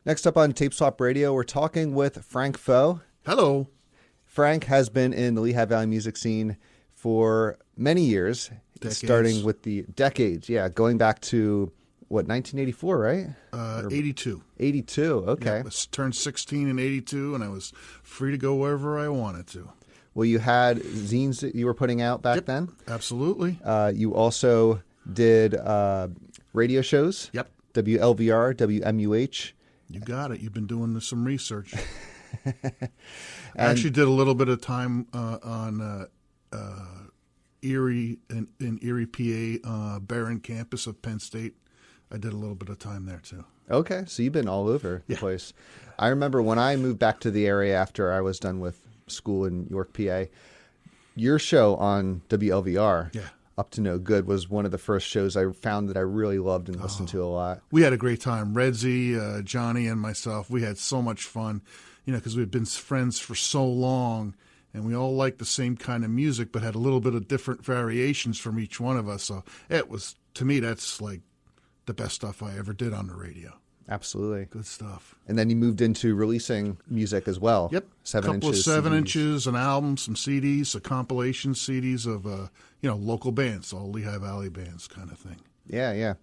Next up on Tape Swap Radio, we're talking with Frank Foe. Hello. Frank has been in the Lehigh Valley music scene for many years, starting with the decades. Yeah, going back to, 1984, right? 82. 82, okay. Yeah, I turned 16 in 82, and I was free to go wherever I wanted to. Well, you had zines that you were putting out back then? Absolutely. You also did radio shows? Yep. WLVR, WMUH. You got it. You've been doing some research. I actually did a little bit of time on Erie, in Erie, PA, Barron campus of Penn State. I did a little bit of time there, too. Okay, so you've been all over the place. I remember when I moved back to the area after I was done with school in York, PA, your show on WLVR, Up to No Good, was one of the first shows I found that I really loved and listened to a lot. We had a great time. Redzi, Johnny, and myself, we had so much fun, because we'd been friends for so long, and we all liked the same kind of music, but had a little bit of different variations from each one of us. So it was, to me, that's like the best stuff I ever did on the radio. Absolutely. Good stuff. And then you moved into releasing music as well. Yep. A couple of 7-inches, an album, some CDs, a compilation CDs of, local bands, all Lehigh Valley bands kind of thing. Yeah.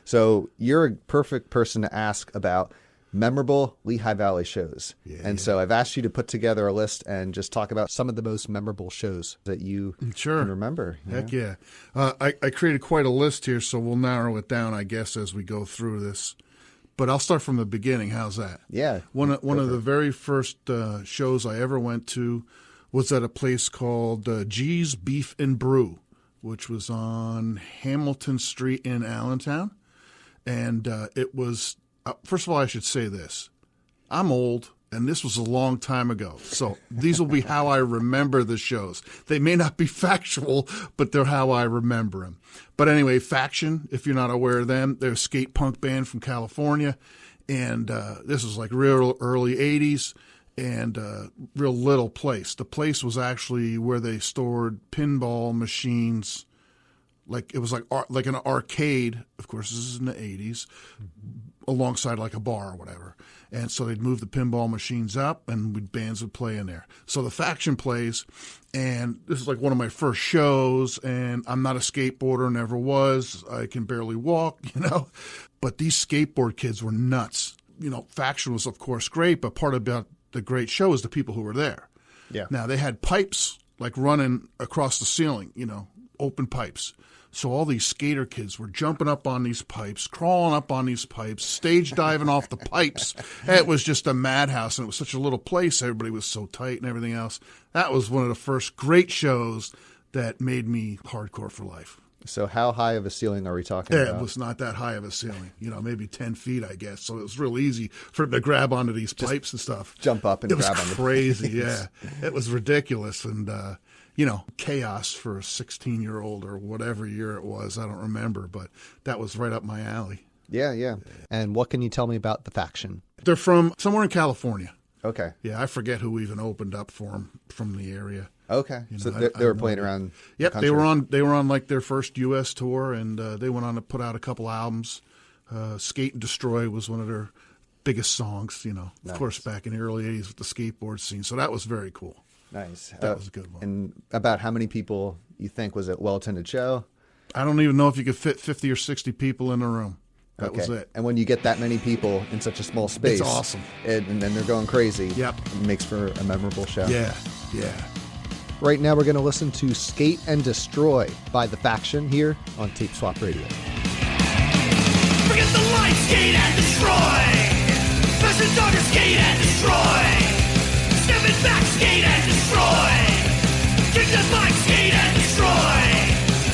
So you're a perfect person to ask about memorable Lehigh Valley shows. So I've asked you to put together a list and just talk about some of the most memorable shows that you can remember. Heck yeah. I created quite a list here, so we'll narrow it down, I guess, as we go through this. But I'll start from the beginning. How's that? Yeah. One of the very first shows I ever went to was at a place called G's Beef and Brew, which was on Hamilton Street in Allentown. And it was, first of all, I should say this. I'm old, and this was a long time ago. So these will be how I remember the shows. They may not be factual, but they're how I remember them. But anyway, Faction, if you're not aware of them, they're a skate punk band from California. And this was like real early 80s and real little place. The place was actually where they stored pinball machines. Like it was like an arcade. Of course, this is in the 80s, alongside like a bar or whatever. And so they'd move the pinball machines up, and bands would play in there. So the Faction plays, and this is like one of my first shows, and I'm not a skateboarder, never was. I can barely walk, But these skateboard kids were nuts. Faction was, of course, great, but part about the great show is the people who were there. Yeah. Now, they had pipes, like running across the ceiling, open pipes. So all these skater kids were jumping up on these pipes, crawling up on these pipes, stage diving off the pipes. It was just a madhouse, and it was such a little place. Everybody was so tight and everything else. That was one of the first great shows that made me hardcore for life. So how high of a ceiling are we talking about? It was not that high of a ceiling, maybe 10 feet, I guess. So it was real easy for them to grab onto these pipes and stuff. Jump up and grab onto the pipes. It was crazy, yeah. It was ridiculous. And, chaos for a 16-year-old or whatever year it was. I don't remember, but that was right up my alley. Yeah. And what can you tell me about the Faction? They're from somewhere in California. Okay. Yeah, I forget who even opened up for them from the area. Okay. So they were playing around the country. They were on like their first U.S. tour, and they went on to put out a couple albums. Skate and Destroy was one of their biggest songs, Nice. Of course, back in the early 80s with the skateboard scene. So that was very cool. Nice. That was a good one. And about how many people you think was a well-attended show? I don't even know if you could fit 50 or 60 people in the room. That was it. And when you get that many people in such a small space, it's awesome. And then they're going crazy. Yep. It makes for a memorable show. Yeah. Right now we're going to listen to Skate and Destroy by The Faction here on Tape Swap Radio. Forget the light, skate and destroy. Fashion dog, skate and destroy. Stepping back, skate and destroy. Kick the bike, skate and destroy.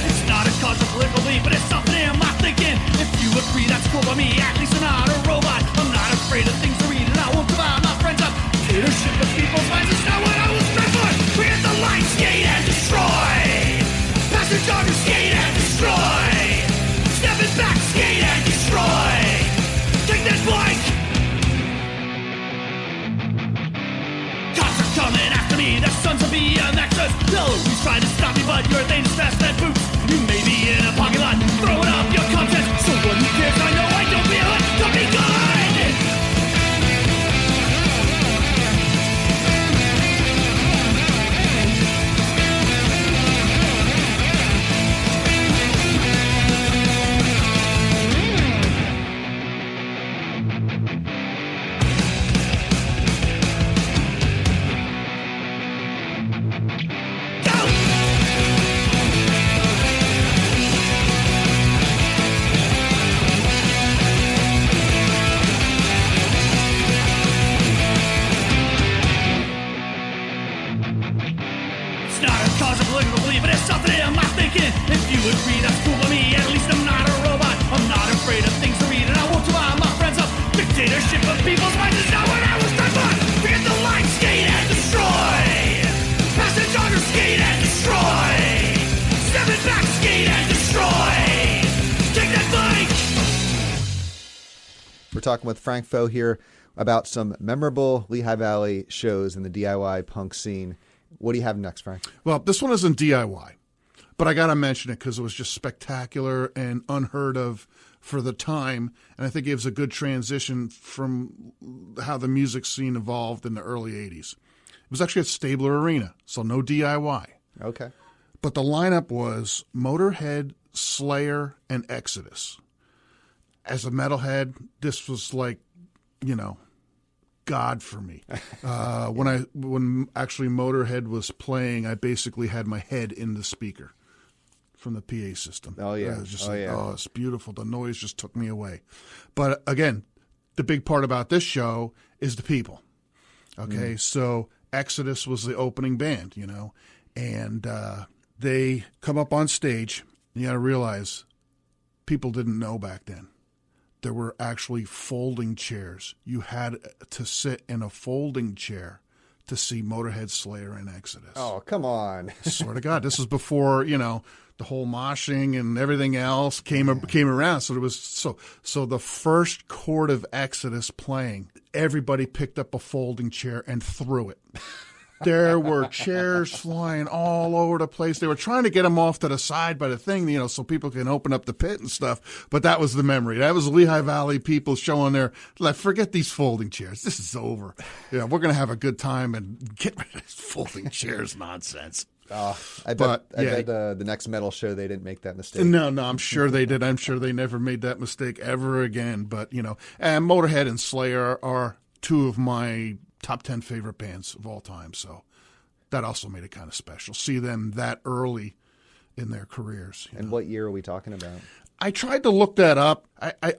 It's not a cause of political belief, but it's something in my thinking. If you agree, that's cool by me. At least I'm not a robot. I'm not afraid of things to read, and I won't divide my friends up. Leadership of people's minds is not what I was trained for. Forget the light, skate and destroy. Passion dog, skate and destroy. Stepping back, skate and destroy. Take this bike. Coming after me, the sons of BMXers. Nobody's trying to stop me, but your thing's fast than boots. You may be in a parking lot, throwing up your content. So what who cares? I know I don't be a hood, don't be good. People's minds is not what I was done for. Forget the line, skate and destroy. Pass the jogger, skate and destroy. Step it back, skate and destroy. Take that bike. We're talking with Frank Foe here about some memorable Lehigh Valley shows in the DIY punk scene. What do you have next, Frank? Well, this one isn't DIY, but I got to mention it because it was just spectacular and unheard of for the time, and I think it gives a good transition from how the music scene evolved in the early 80s. It was actually at Stabler Arena, so no DIY. Okay. But the lineup was Motorhead, Slayer, and Exodus. As a metalhead, this was like, God for me. When actually Motorhead was playing, I basically had my head in the speaker from the PA system. Oh, yeah. It was just it's beautiful. The noise just took me away. But again, the big part about this show is the people. Okay, so Exodus was the opening band, and they come up on stage. You got to realize people didn't know back then. There were actually folding chairs. You had to sit in a folding chair to see Motorhead, Slayer, and Exodus. Oh, come on. Swear to God, this was before, the whole moshing and everything else came around. So there was so the first chord of Exodus playing, everybody picked up a folding chair and threw it. There were chairs flying all over the place. They were trying to get them off to the side by the thing, so people can open up the pit and stuff. But that was the memory. That was Lehigh Valley people showing their, like, forget these folding chairs. This is over. We're going to have a good time and get rid of this folding chairs nonsense. I bet the next metal show they didn't make that mistake. No, I'm sure they did. I'm sure they never made that mistake ever again. But, and Motorhead and Slayer are two of my top 10 favorite bands of all time. So that also made it kind of special. See them that early in their careers. And what year are we talking about? I tried to look that up.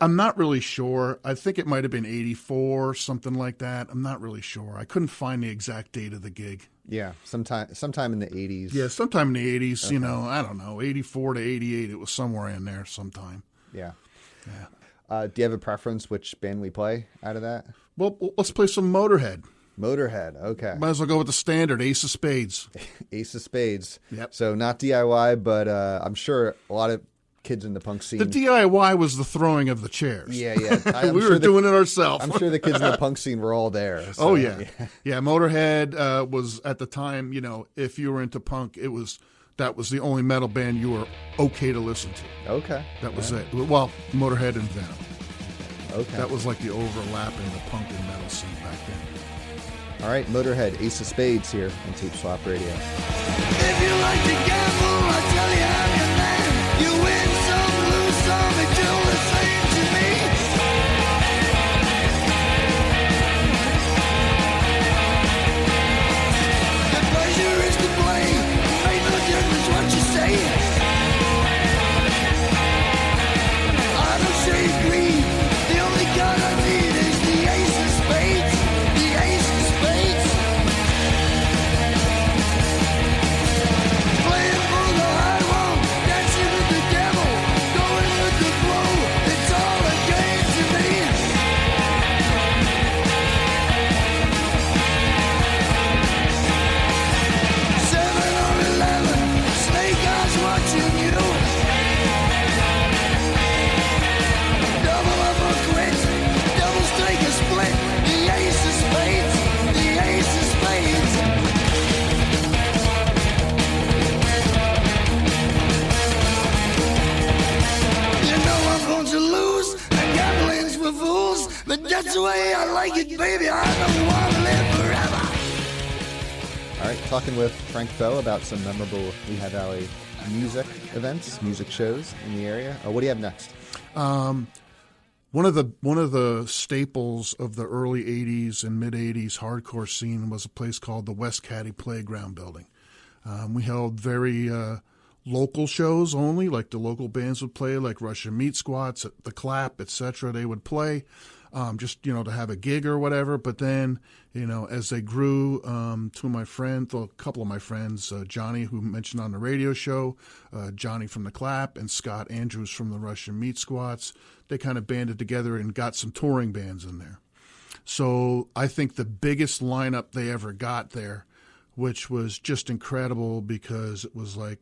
I'm not really sure. I think it might have been 84, something like that. I'm not really sure. I couldn't find the exact date of the gig. Yeah, sometime in the 80s. Yeah, sometime in the 80s, okay. I don't know, 84 to 88. It was somewhere in there sometime. Yeah. Do you have a preference which band we play out of that? Well, let's play some Motorhead. Motorhead, okay. Might as well go with the standard, Ace of Spades. Ace of Spades. Yep. So not DIY, but I'm sure a lot of kids in the punk scene. The DIY was the throwing of the chairs. Yeah. We were doing it ourselves. I'm sure the kids in the punk scene were all there. So, oh, yeah. Motorhead was, at the time, if you were into punk, that was the only metal band you were okay to listen to. Okay. That was it. Well, Motorhead and Venom. Okay. That was like the overlap in the punk and metal scene back then. All right, Motorhead, Ace of Spades here on Tape Swap Radio. If you like to gamble, I'll tell you how you land. You win some, lose some, it's all the same to me. The pleasure is to play, make no difference what you say. I don't say greed, the only card I need is the Ace of Spades, the Ace of Spades. Playing for the high road, dancing with the devil, going with the flow, it's all a game to me. 7 or 11, snake eyes watching you. Double up or quit, doubles take a split. The Ace of Spades, the Ace of Spades. You know I'm going to lose, and gambling's for fools, but that's the way I like it, baby. I don't want to live forever. All right, talking with Frank Foe about some memorable Lehigh Valley music events, music shows in the area. What do you have next? One of the staples of the early 80s and mid 80s hardcore scene was a place called the West Caddy Playground Building. We held very local shows only, like the local bands would play, like Russian Meat Squats, The Clap, etc. They would play just, to have a gig or whatever. But then, as they grew, a couple of my friends, Johnny, who mentioned on the radio show, Johnny from The Clap, and Scott Andrews from the Russian Meat Squats, they kind of banded together and got some touring bands in there. So I think the biggest lineup they ever got there, which was just incredible because it was like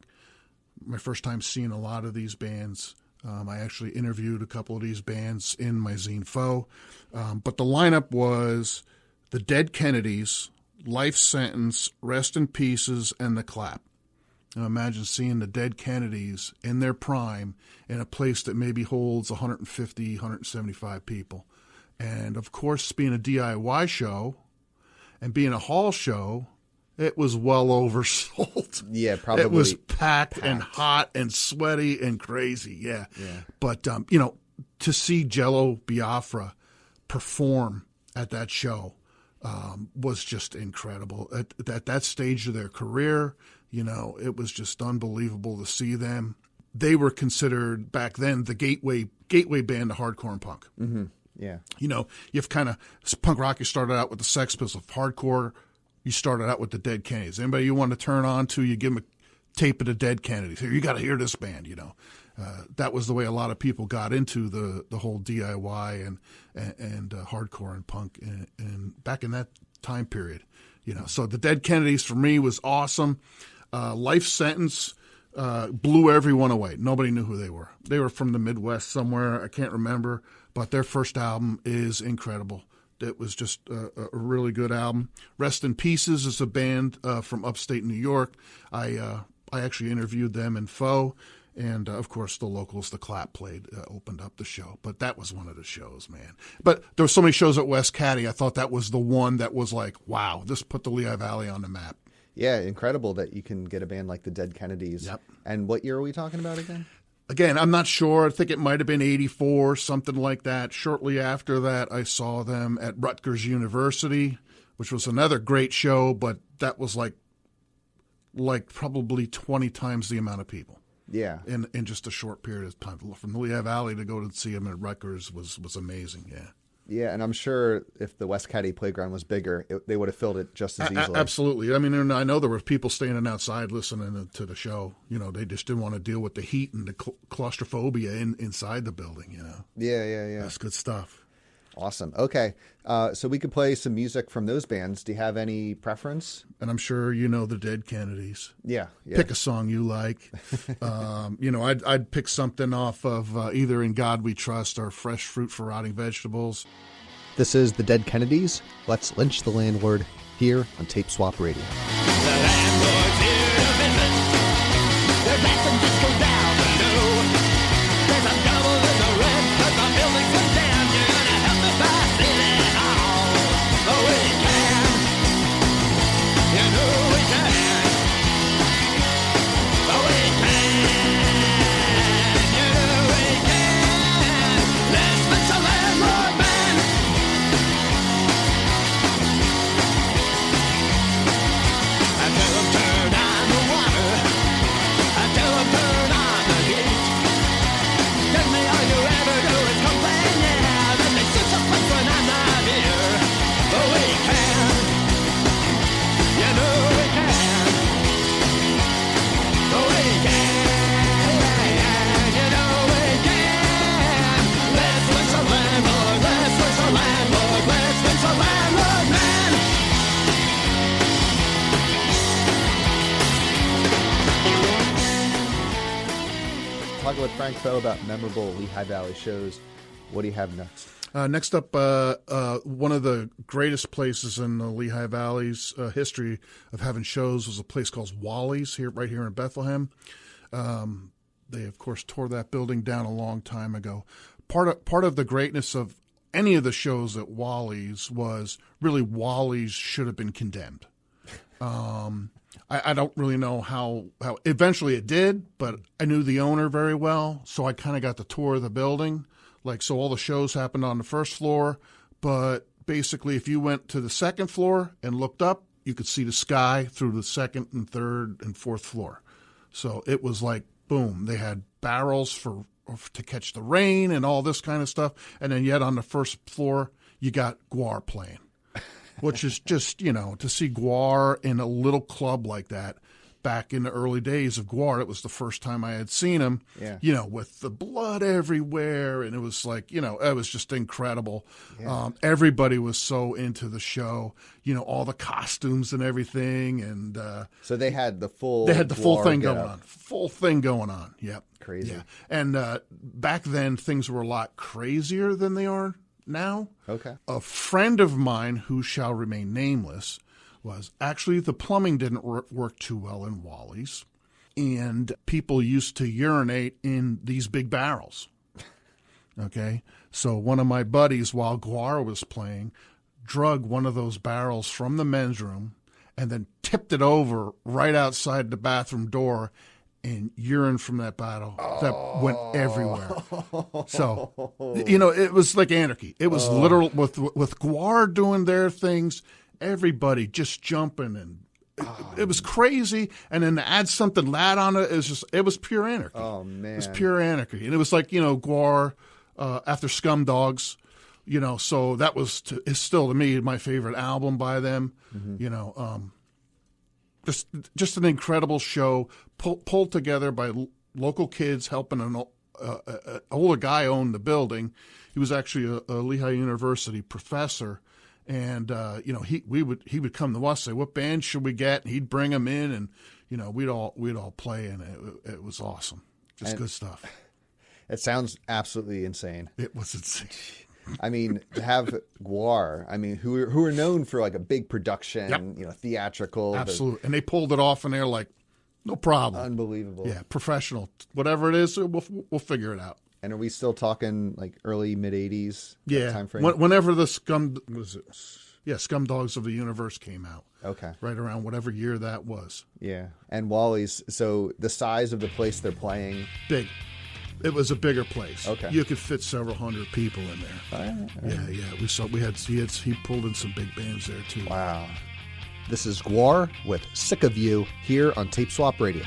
my first time seeing a lot of these bands. I actually interviewed a couple of these bands in my zine Faux. But the lineup was the Dead Kennedys, Life Sentence, Rest in Pieces, and The Clap. Now imagine seeing the Dead Kennedys in their prime in a place that maybe holds 150, 175 people. And, of course, being a DIY show and being a hall show, it was well oversold. Yeah, probably. It was packed and hot and sweaty and crazy, yeah. But, to see Jello Biafra perform at that show was just incredible. At that stage of their career, it was just unbelievable to see them. They were considered back then the gateway band to hardcore and punk. Mm-hmm. Yeah. You've kind of punk rock. You started out with the Sex Pistols. Hardcore, you started out with the Dead Kennedys. Anybody you want to turn on to, you give them a tape of the Dead Kennedys. Here, you got to hear this band. That was the way a lot of people got into the whole DIY and hardcore and punk and back in that time period. So the Dead Kennedys for me was awesome. Life Sentence blew everyone away. Nobody knew who they were. They were from the Midwest somewhere. I can't remember, but their first album is incredible. It was just a really good album. Rest in Pieces is a band from upstate New York. I actually interviewed them in Faux. And, of course, the locals, The Clap opened up the show. But that was one of the shows, man. But there were so many shows at West Caddy, I thought that was the one that was like, wow, this put the Lehigh Valley on the map. Yeah, incredible that you can get a band like the Dead Kennedys. Yep. And what year are we talking about again? Again, I'm not sure. I think it might have been 84, something like that. Shortly after that, I saw them at Rutgers University, which was another great show, but that was like probably 20 times the amount of people. Yeah. In just a short period of time. From the Lehigh Valley to go to see them at Rutgers was amazing, yeah. Yeah, and I'm sure if the West Caddy playground was bigger, they would have filled it just as easily. Absolutely. I mean, I know there were people standing outside listening to the show. They just didn't want to deal with the heat and the claustrophobia inside the building, Yeah. That's good stuff. Awesome. Okay, so we could play some music from those bands. Do you have any preference? And I'm sure you know the Dead Kennedys. Yeah. Pick a song you like. I'd pick something off of either In God We Trust or Fresh Fruit for Rotting Vegetables. This is the Dead Kennedys. Let's lynch the landlord here on Tape Swap Radio. The landlord's here to visit. There's some disco down below. There's a double in the rent, but the building's been down. You're gonna help me by sitting all the way you can. You know we can. Oh, we can. You know we can. Let's fix a landlord man. I tell him turn on the water. I tell him turn on the heat. Tell me all you ever do is complain, yeah. Then they switch up place when I'm not here. But we can. You know we can. Oh, we can. You know we can. Let's fix a landlord. Let's fix a landlord. Let's fix a landlord man. Talking with Frank Faux about memorable Lehigh Valley shows. What do you have next? Next up, one of the greatest places in the Lehigh Valley's history of having shows was a place called Wally's right here in Bethlehem. They, of course, tore that building down a long time ago. Part of the greatness of any of the shows at Wally's was really Wally's should have been condemned. I don't really know how eventually it did, but I knew the owner very well, so I kind of got the tour of the building. So all the shows happened on the first floor, but basically if you went to the second floor and looked up, you could see the sky through the second and third and fourth floor. So it was like, boom, they had barrels to catch the rain and all this kind of stuff. And then yet on the first floor, you got Guar playing, which is just, to see Guar in a little club like that back in the early days of Gwar. It was the first time I had seen him, Yeah. With the blood everywhere. And it was like, it was just incredible. Yeah. Everybody was so into the show, all the costumes and everything. And so they had the full thing going getup. on. Full thing going on. Yep. Crazy. Yeah. And back then, things were a lot crazier than they are now. Okay. A friend of mine who shall remain nameless was actually the plumbing didn't work too well in Wally's, and people used to urinate in these big barrels. Okay. So one of my buddies, while Gwar was playing, drug one of those barrels from the men's room and then tipped it over right outside the bathroom door, and urine from that bottle that went everywhere. So, it was like anarchy. It was literal with Gwar doing their things, everybody just jumping, and it was crazy. And then to add something loud on it, it was pure anarchy. Oh, man. It was pure anarchy. And it was like, Gwar after Scum Dogs, so that is still to me my favorite album by them, Just an incredible show, pulled together by local kids helping an older guy own the building. He was actually a Lehigh University professor, and he would come to us, say, "What band should we get?" And he'd bring them in, and we'd all play, and it was awesome, good stuff. It sounds absolutely insane. It was insane. I mean, to have Gwar, who are known for like a big production, theatrical. Absolutely. And they pulled it off, and they're like, no problem. Unbelievable. Yeah, professional. Whatever it is, we'll figure it out. And are we still talking like early, mid-'80s time frame? Whenever the Scum Dogs of the Universe came out. Okay. Right around whatever year that was. Yeah. And Wally's, so the size of the place they're playing. Big. It was a bigger place. Okay. You could fit several hundred people in there. All right. Yeah. He pulled in some big bands there too. Wow. This is Gwar with Sick of You here on Tape Swap Radio.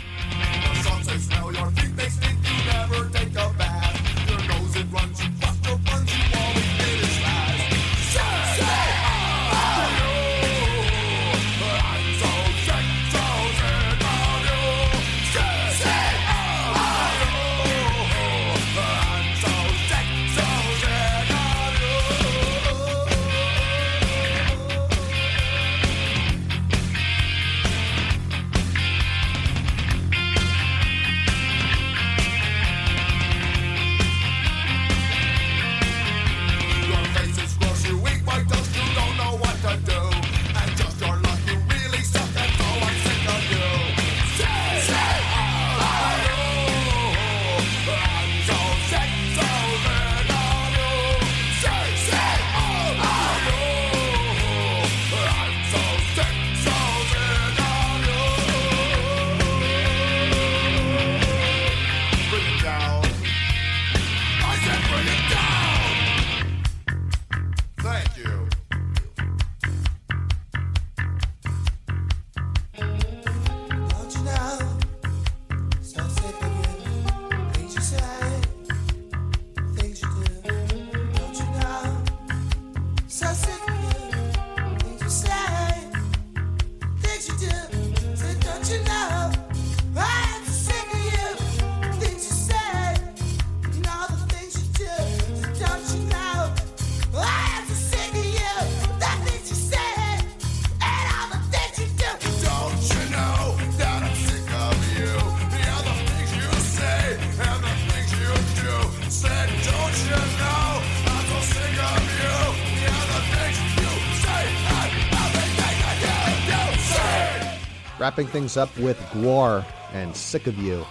Wrapping things up with Gwar and Sick of You.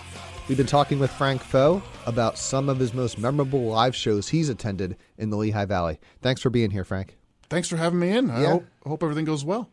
We've been talking with Frank Foe about some of his most memorable live shows he's attended in the Lehigh Valley. Thanks for being here, Frank. Thanks for having me in. I hope everything goes well.